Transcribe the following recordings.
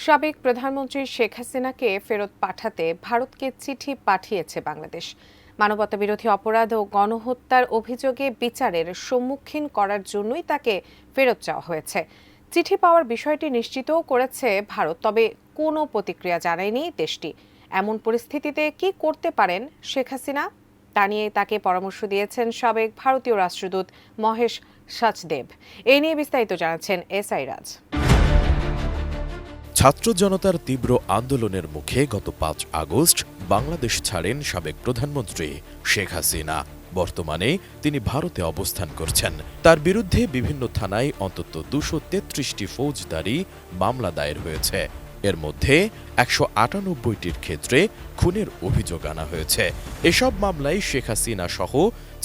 সাবেক প্রধানমন্ত্রী শেখ হাসিনাকে ফেরত পাঠাতে ভারতকে চিঠি পাঠিয়েছে বাংলাদেশ। মানবতাবিরোধী অপরাধ ও গণহত্যার অভিযোগে বিচারের সম্মুখীন করার জন্যই তাকে ফেরত চাওয়া হয়েছে। চিঠি পাওয়ার বিষয়টি নিশ্চিতও করেছে ভারত, তবে কোনো প্রতিক্রিয়া জানায়নি দেশটি। এমন পরিস্থিতিতে কি করতে পারেন শেখ হাসিনা, তা নিয়ে তাকে পরামর্শ দিয়েছেন সাবেক ভারতীয় রাষ্ট্রদূত মহেশ সাচদেব। এই নিয়ে বিস্তারিত জানাচ্ছেন এসআই রাজ। ছাত্র জনতার তীব্র আন্দোলনের মুখে গত ৫ আগস্ট বাংলাদেশ ছাড়েন সাবেক প্রধানমন্ত্রী শেখ হাসিনা। বর্তমানে তিনি ভারতে অবস্থান করছেন। তার বিরুদ্ধে বিভিন্ন থানায় অন্তত ২৩৩টি ফৌজদারি মামলা দায়ের হয়েছে। এর মধ্যে ১৯৮টির ক্ষেত্রে খুনের অভিযোগ আনা হয়েছে। এসব মামলায় শেখ হাসিনা সহ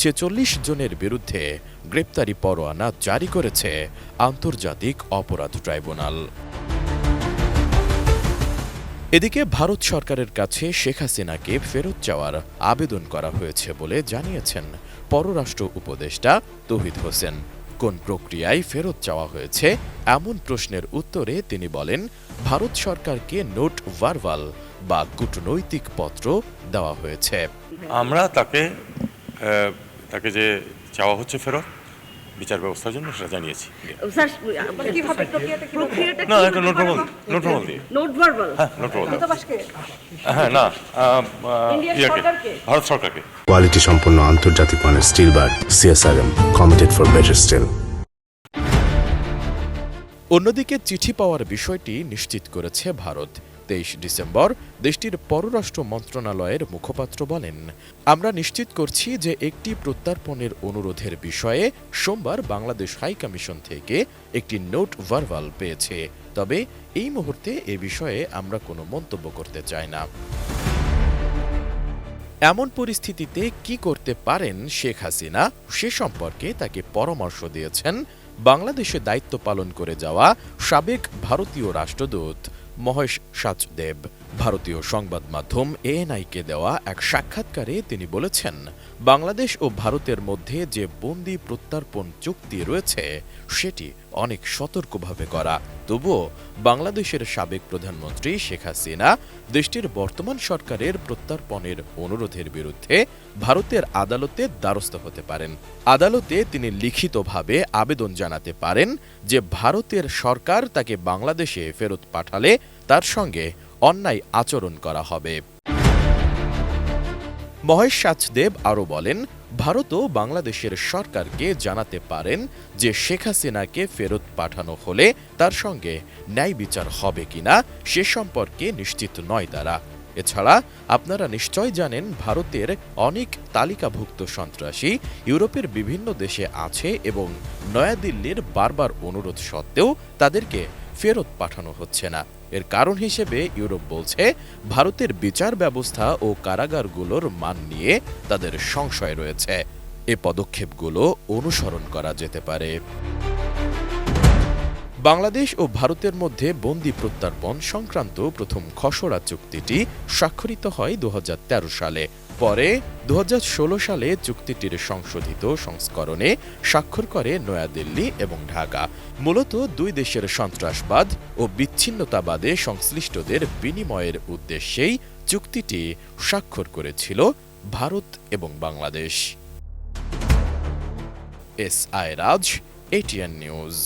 ৪৬ জনের বিরুদ্ধে গ্রেপ্তারি পরোয়ানা জারি করেছে আন্তর্জাতিক অপরাধ ট্রাইব্যুনাল। এদিকে ভারত সরকারের কাছে শেখ হাসিনাকে ফেরত চাওয়ার আবেদন করা হয়েছে বলে জানিয়েছেন পররাষ্ট্র উপদেষ্টা তৌহিদ হোসেন। কোন প্রক্রিয়ায় ফেরত চাওয়া হয়েছে এমন প্রশ্নের উত্তরে তিনি বলেন, ভারত সরকারকে নোট ভার্বাল বা কূটনৈতিক পত্র দেওয়া হয়েছে। আমরা তাকে যে চাওয়া হচ্ছে ফেরত বিচার ব্যবস্থার জন্য সেটা জানিয়েছি। না, একটা নোট ভার্বাল দিয়ে। হ্যাঁ, না, ভারত সরকারকে। কোয়ালিটি সম্পন্ন আন্তর্জাতিক মানের still bar CSRM, committed for better still. অন্যদিকে চিঠি পাওয়ার বিষয়টি নিশ্চিত করেছে ভারত। ২৩ ডিসেম্বর দেশটির পররাষ্ট্র মন্ত্রণালয়ের মুখপাত্র বলেন, আমরা নিশ্চিত করছি যে একটি প্রত্যর্পণের অনুরোধের বিষয়ে সোমবার বাংলাদেশ হাইকমিশন থেকে একটি নোট ভার্বাল পেয়েছে। তবে এই মুহূর্তে এ বিষয়ে আমরা কোনো মন্তব্য করতে চাই না। এমন পরিস্থিতিতে কি করতে পারেন শেখ হাসিনা সে সম্পর্কে তাকে পরামর্শ দিয়েছেন বাংলাদেশে দায়িত্ব পালন করে যাওয়া সাবেক ভারতীয় রাষ্ট্রদূত মহেশ সাচদেব। ভারতীয় সংবাদ মাধ্যম ANI-কে দেওয়া এক সাক্ষাৎকারে তিনি বলেছেন, বাংলাদেশ ও ভারতের মধ্যে যে বন্দি প্রত্যর্পণ চুক্তি রয়েছে সেটি অনেক সতর্কভাবে করা। তবুও বাংলাদেশের সাবেক প্রধানমন্ত্রী শেখ হাসিনা দেশটির বর্তমান সরকারের প্রত্যর্পণের অনুরোধের বিরুদ্ধে ভারতের আদালতে দ্বারস্থ হতে পারেন। আদালতে তিনি লিখিতভাবে আবেদন জানাতে পারেন যে ভারতের সরকার তাকে বাংলাদেশে ফেরত পাঠালে তার সঙ্গে অন্যায় আচরণ করা হবে। মহেশ সাচদেব আরও বলেন, ভারতও বাংলাদেশের সরকারকে জানাতে পারেন যে শেখ হাসিনাকে ফেরত পাঠানো হলে তার সঙ্গে ন্যায় বিচার হবে কিনা সে সম্পর্কে নিশ্চিত নয় তারা। এছাড়া আপনারা নিশ্চয় জানেন, ভারতের অনেক তালিকাভুক্ত সন্ত্রাসী ইউরোপের বিভিন্ন দেশে আছে এবং নয়াদিল্লির বারবার অনুরোধ সত্ত্বেও তাদেরকে ফেরত পাঠানো হচ্ছে না। এর কারণ হিসেবে ইউরোপ বলছে, ভারতের বিচার ব্যবস্থা ও কারাগারগুলোর মান নিয়ে তাদের সংশয় রয়েছে। এ পদক্ষেপগুলো অনুসরণ করা যেতে পারে। বাংলাদেশ ও ভারতের মধ্যে বন্দি প্রত্যর্পণ সংক্রান্ত প্রথম খসড়া চুক্তিটি স্বাক্ষরিত হয় ২০১৩ সালে। পরে ২০১৬ সালে চুক্তিটির সংশোধিত সংস্করণে স্বাক্ষর করে নয়াদিল্লি এবং ঢাকা। মূলত দুই দেশের সন্ত্রাসবাদ ও বিচ্ছিন্নতাবাদে সংশ্লিষ্টদের বিনিময়ের উদ্দেশ্যেই চুক্তিটি স্বাক্ষর করেছিল ভারত এবং বাংলাদেশ। এসআই রাজ, ATN নিউজ।